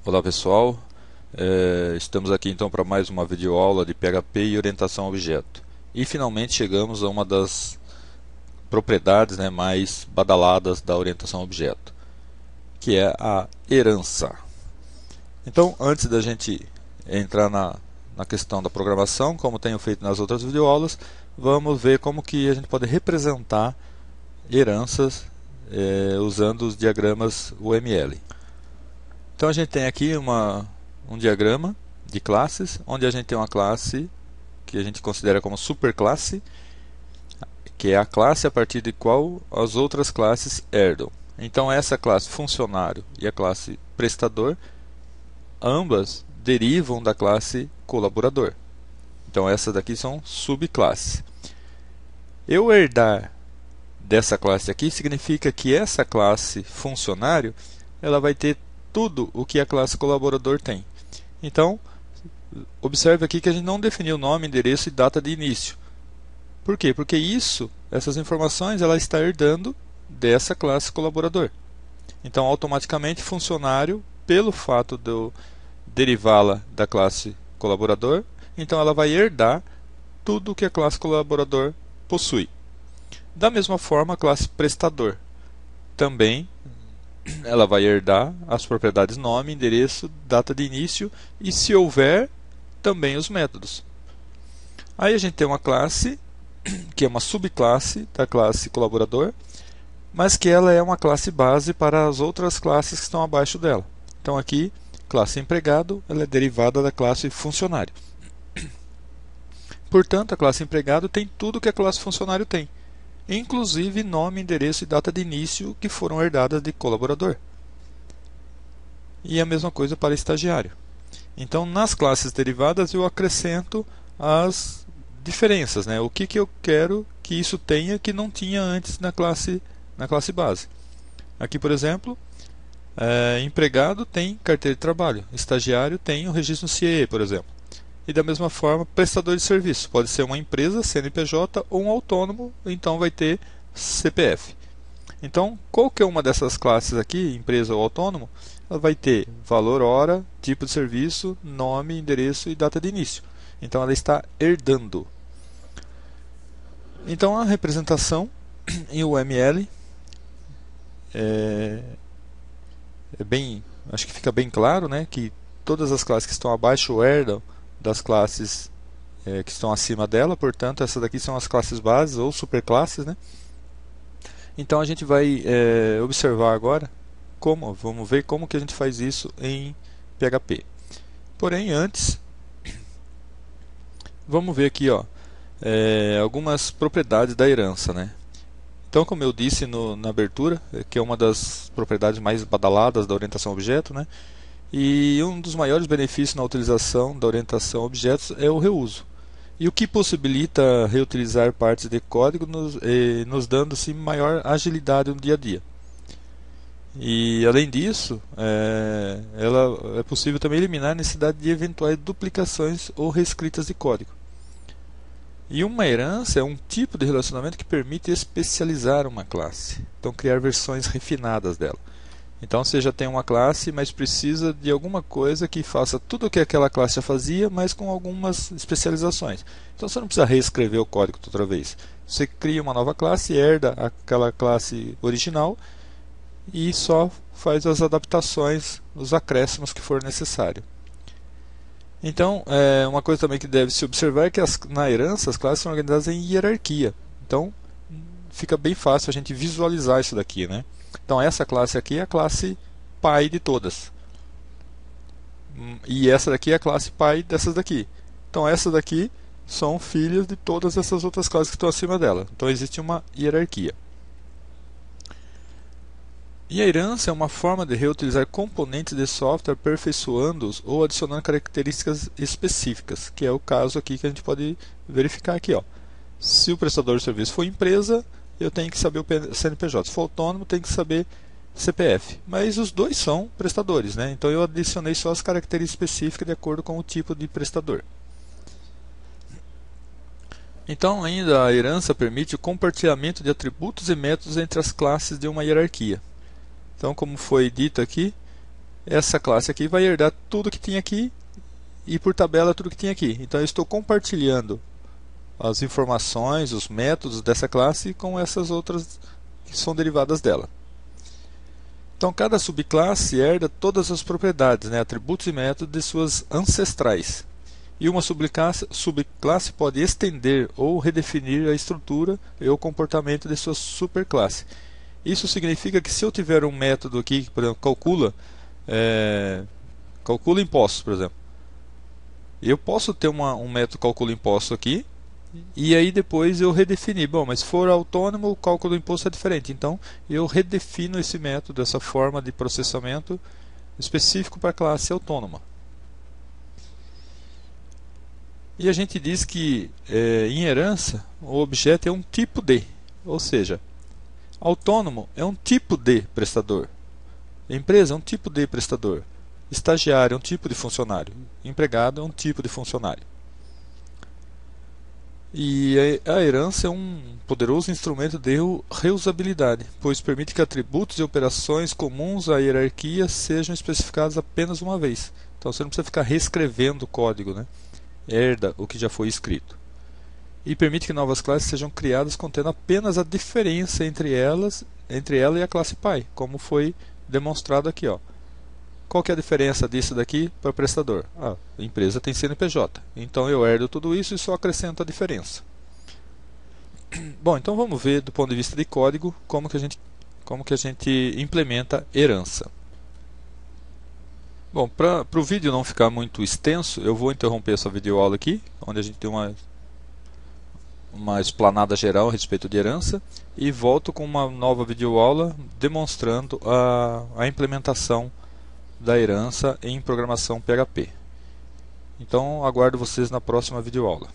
Olá pessoal, estamos aqui então para mais uma videoaula de PHP e orientação a objeto. E finalmente chegamos a uma das propriedades, mais badaladas da orientação a objeto, que é a herança. Então, antes da gente entrar na questão da programação, como tenho feito nas outras videoaulas, vamos ver como que a gente pode representar heranças usando os diagramas UML. Então a gente tem aqui um diagrama de classes, onde a gente tem uma classe que a gente considera como superclasse, que é a classe a partir de qual as outras classes herdam. Então essa classe funcionário e a classe prestador, ambas derivam da classe colaborador. Então essas daqui são subclasses. Eu herdar dessa classe aqui significa que essa classe funcionário ela vai ter tudo o que a classe colaborador tem. Então, observe aqui que a gente não definiu nome, endereço e data de início. Por quê? Porque essas informações, ela está herdando dessa classe colaborador. Então, automaticamente, funcionário, pelo fato de eu derivá-la da classe colaborador, então ela vai herdar tudo o que a classe colaborador possui. Da mesma forma, a classe prestador também ela vai herdar as propriedades nome, endereço, data de início e, se houver, também os métodos. Aí a gente tem uma classe que é uma subclasse da classe colaborador, mas que ela é uma classe base para as outras classes que estão abaixo dela. Então aqui, classe empregado, ela é derivada da classe funcionário. Portanto, a classe empregado tem tudo que a classe funcionário tem, inclusive nome, endereço e data de início, que foram herdadas de colaborador. E a mesma coisa para estagiário. Então, nas classes derivadas, eu acrescento as diferenças, o que eu quero que isso tenha que não tinha antes na classe base. Aqui, por exemplo, empregado tem carteira de trabalho, estagiário tem o registro no CIE, por exemplo. E da mesma forma, prestador de serviço. Pode ser uma empresa, CNPJ, ou um autônomo, então vai ter CPF. Então, qualquer uma dessas classes aqui, empresa ou autônomo, ela vai ter valor hora, tipo de serviço, nome, endereço e data de início. Então, ela está herdando. Então, a representação em UML acho que fica bem claro, que todas as classes que estão abaixo herdam das classes que estão acima dela, portanto essas daqui são as classes bases ou superclasses, Então a gente vai observar agora vamos ver como que a gente faz isso em PHP. Porém, antes, vamos ver aqui algumas propriedades da herança, Então, como eu disse na abertura, que é uma das propriedades mais badaladas da orientação a objeto, e um dos maiores benefícios na utilização da orientação a objetos é o reuso. E o que possibilita reutilizar partes de código nos dando assim, maior agilidade no dia a dia. E além disso, é possível também eliminar a necessidade de eventuais duplicações ou reescritas de código. E uma herança é um tipo de relacionamento que permite especializar uma classe, então criar versões refinadas dela. Então você já tem uma classe, mas precisa de alguma coisa que faça tudo o que aquela classe já fazia, mas com algumas especializações. Então você não precisa reescrever o código outra vez. Você cria uma nova classe, herda aquela classe original e só faz as adaptações, os acréscimos que for necessário. Então, uma coisa também que deve se observar é que na herança as classes são organizadas em hierarquia. Então, fica bem fácil a gente visualizar isso daqui, Então essa classe aqui é a classe pai de todas. E essa daqui é a classe pai dessas daqui. Então essas daqui são filhas de todas essas outras classes que estão acima dela. Então existe uma hierarquia. E a herança é uma forma de reutilizar componentes de software aperfeiçoando-os ou adicionando características específicas, que é o caso aqui que a gente pode verificar aqui. Se o prestador de serviço for empresa, eu tenho que saber o CNPJ. Se for autônomo, tenho que saber CPF. Mas os dois são prestadores, Então eu adicionei só as características específicas de acordo com o tipo de prestador. Então, ainda a herança permite o compartilhamento de atributos e métodos entre as classes de uma hierarquia. Então, como foi dito aqui, essa classe aqui vai herdar tudo que tinha aqui e por tabela tudo que tinha aqui. Então eu estou compartilhando as informações, os métodos dessa classe com essas outras que são derivadas dela. Então cada subclasse herda todas as propriedades, né, atributos e métodos de suas ancestrais. E uma subclasse pode estender ou redefinir a estrutura e o comportamento de sua superclasse. Isso significa que se eu tiver um método aqui que, por exemplo, calcula impostos, por exemplo, eu posso ter um método calcula impostos aqui e aí depois eu redefinir. Bom, mas se for autônomo, o cálculo do imposto é diferente. Então eu redefino esse método, essa forma de processamento específico para a classe autônoma. E a gente diz que em herança o objeto é um tipo de, ou seja, autônomo é um tipo de prestador, empresa é um tipo de prestador, estagiário é um tipo de funcionário, empregado é um tipo de funcionário. E a herança é um poderoso instrumento de reusabilidade, pois permite que atributos e operações comuns à hierarquia sejam especificados apenas uma vez. Então você não precisa ficar reescrevendo o código, né? Herda o que já foi escrito. E permite que novas classes sejam criadas contendo apenas a diferença entre ela e a classe pai, como foi demonstrado aqui, ó. Qual que é a diferença disso daqui para o prestador? A empresa tem CNPJ, então eu herdo tudo isso e só acrescento a diferença. Bom, então vamos ver do ponto de vista de código como que a gente implementa herança. Bom, para o vídeo não ficar muito extenso, eu vou interromper essa videoaula aqui, onde a gente tem uma explanada geral a respeito de herança, e volto com uma nova videoaula demonstrando a implementação da herança em programação PHP. Então aguardo vocês na próxima videoaula.